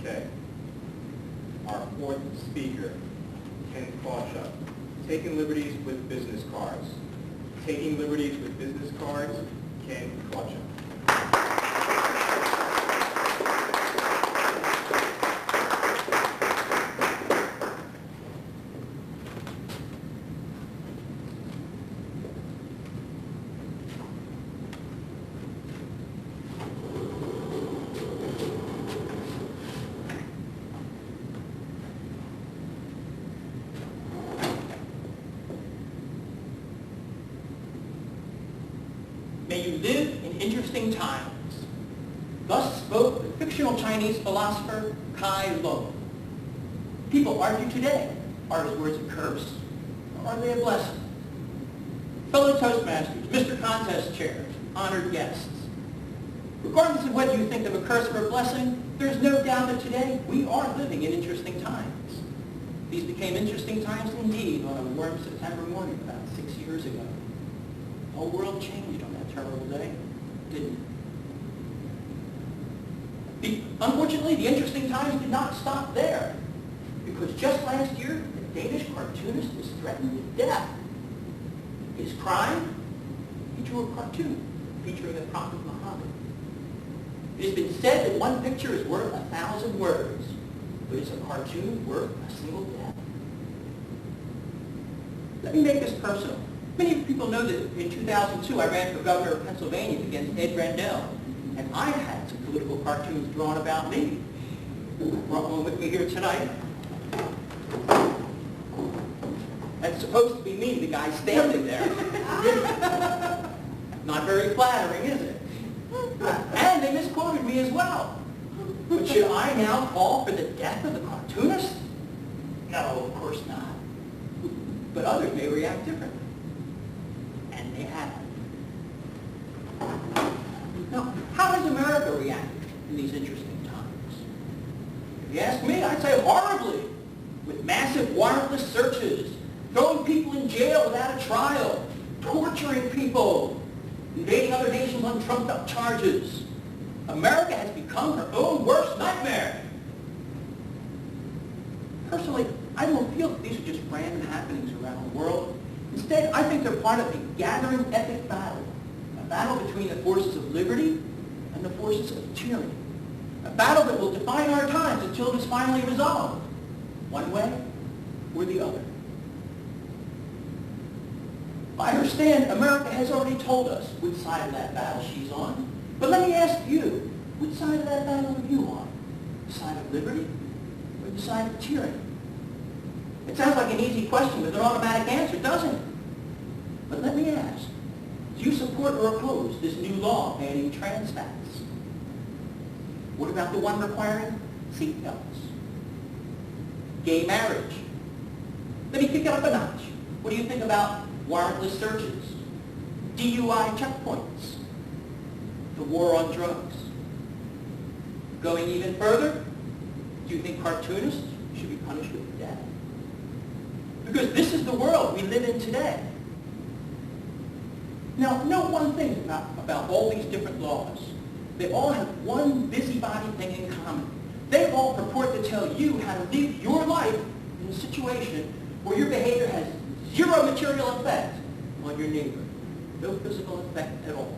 Okay. Our fourth speaker, Krawchuk. Taking liberties with business cards. Taking liberties with business cards, Krawchuk. May you live in interesting times. Thus spoke the fictional Chinese philosopher Kai Lo. People argue today, are his words a curse, or are they a blessing? Fellow Toastmasters, Mr. Contest chairs, honored guests. Regardless of whether you think of a curse or a blessing, there's no doubt that today we are living in interesting times. These became interesting times indeed on a warm September morning about 6 years ago. The whole world changed on that terrible day, didn't it? Unfortunately, the interesting times did not stop there, because just last year, a Danish cartoonist was threatened with death. His crime? He drew a cartoon featuring the Prophet Muhammad. It has been said that one picture is worth 1,000 words, but is a cartoon worth a single death? Let me make this personal. Many people know that in 2002 I ran for governor of Pennsylvania against Ed Rendell, and I had some political cartoons drawn about me. I brought one with me here tonight. That's supposed to be me, the guy standing there. Not very flattering, is it? And they misquoted me as well. But should I now call for the death of the cartoonist? No, of course not. But others may react differently. And they have. Now, how has America reacted in these interesting times? If you ask me, I'd say horribly, with massive warrantless searches, throwing people in jail without a trial, torturing people, invading other nations on trumped-up charges. America has become her own worst nightmare. Personally, I don't feel that these are just random happenings around the world. Instead, I think they're part of a gathering epic battle, a battle between the forces of liberty and the forces of tyranny, a battle that will define our times until it is finally resolved, one way or the other. I understand America has already told us which side of that battle she's on, but let me ask you, which side of that battle are you on? The side of liberty or the side of tyranny? It sounds like an easy question with an automatic answer, doesn't it? But let me ask, do you support or oppose this new law banning trans fats? What about the one requiring seatbelts? Gay marriage? Let me pick it up a notch. What do you think about warrantless searches? DUI checkpoints? The war on drugs? Going even further, do you think cartoonists should be punished with death? Because this is the world we live in today. Now, know one thing about all these different laws. They all have one busybody thing in common. They all purport to tell you how to live your life in a situation where your behavior has zero material effect on your neighbor. No physical effect at all.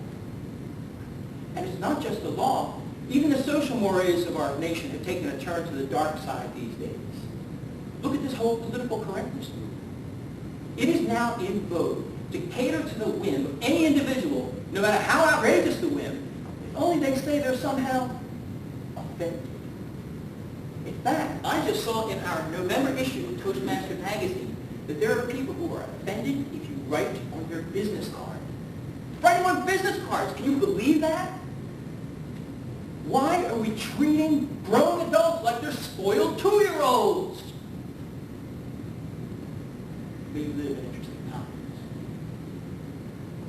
And it's not just the law. Even the social mores of our nation have taken a turn to the dark side these days. Look at this whole political correctness movement. It is now in vogue to cater to the whim of any individual, no matter how outrageous the whim, if only they say they're somehow offended. In fact, I just saw in our November issue of Toastmasters magazine that there are people who are offended if you write on their business card. Writing on business cards, can you believe that? Why are we treating grown adults like they're spoiled 2-year-olds? We live in interesting times.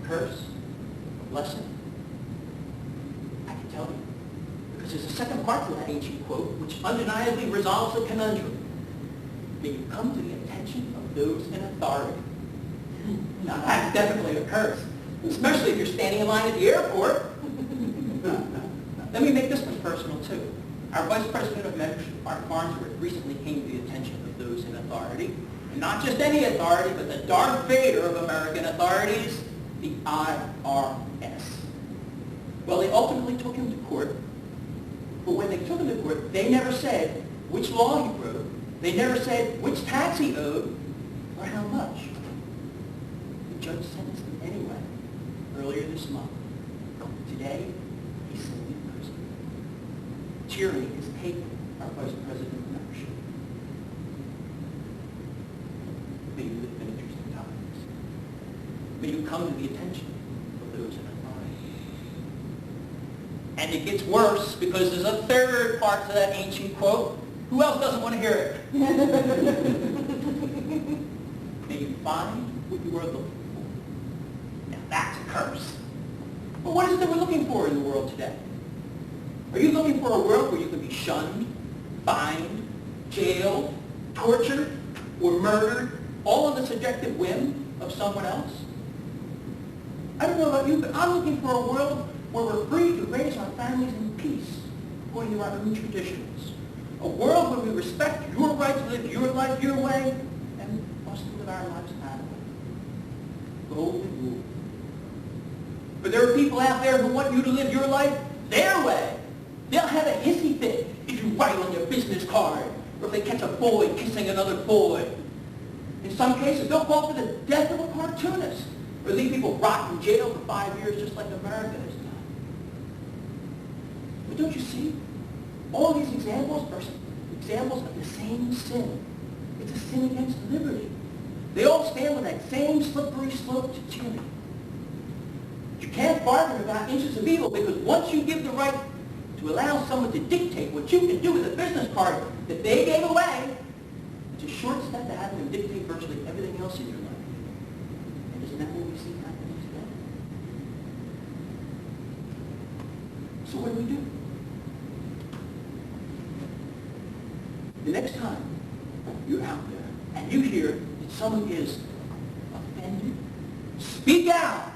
A curse? A blessing? I can tell you. Because there's a second part to that ancient quote which undeniably resolves the conundrum. May you come to the attention of those in authority. Now that's definitely a curse. Especially if you're standing in line at the airport. Let me make this one personal too. Our Vice President of Membership, Mark Farnsworth, recently came to the attention of those in authority, and not just any authority, but the Darth Vader of American authorities, the IRS. Well, they ultimately took him to court, but when they took him to court, they never said which law he broke, they never said which tax he owed, or how much. The judge sentenced him anyway, earlier this month. Today, he's still in prison. Tyranny has taken our Vice President of Membership. May you live in interesting times. May you come to the attention of those in authority. And it gets worse because there's a third part to that ancient quote. Who else doesn't want to hear it? May you find what you are looking for. Now that's a curse. But what is it that we're looking for in the world today? Are you looking for a world where you can be shunned, fined, jailed, tortured, or murdered, all on the subjective whim of someone else? I don't know about you, but I'm looking for a world where we're free to raise our families in peace, according to our own traditions. A world where we respect your right to live your life your way, and us to live our lives our way. Golden rule. But there are people out there who want you to live your life their way. They'll have a hissy fit if you write on their business card, or if they catch a boy kissing another boy. In some cases, they'll call for the death of a cartoonist, or leave people rot in jail for 5 years just like America has done. But don't you see? All these examples are examples of the same sin. It's a sin against liberty. They all stand on that same slippery slope to tyranny. You can't bargain about inches of evil, because once you give the right to allow someone to dictate what you can do with a business card that they gave away, it's a short step to having them dictate virtually everything else in your life. And isn't that what we see happening today? So what do we do? The next time you're out there and you hear that someone is offended, speak out.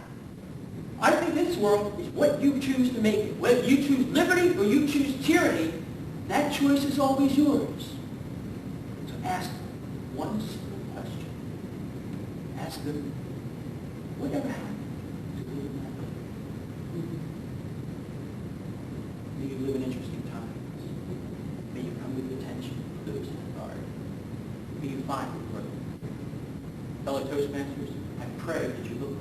I think this world is what you choose to make it. Whether you choose liberty or you choose tyranny, that choice is always yours. So ask one simple question. Ask them, whatever happened to live in that way? May you live in interesting times. May you come to the attention of those in authority. May you find your growth. Fellow Toastmasters, I pray that you look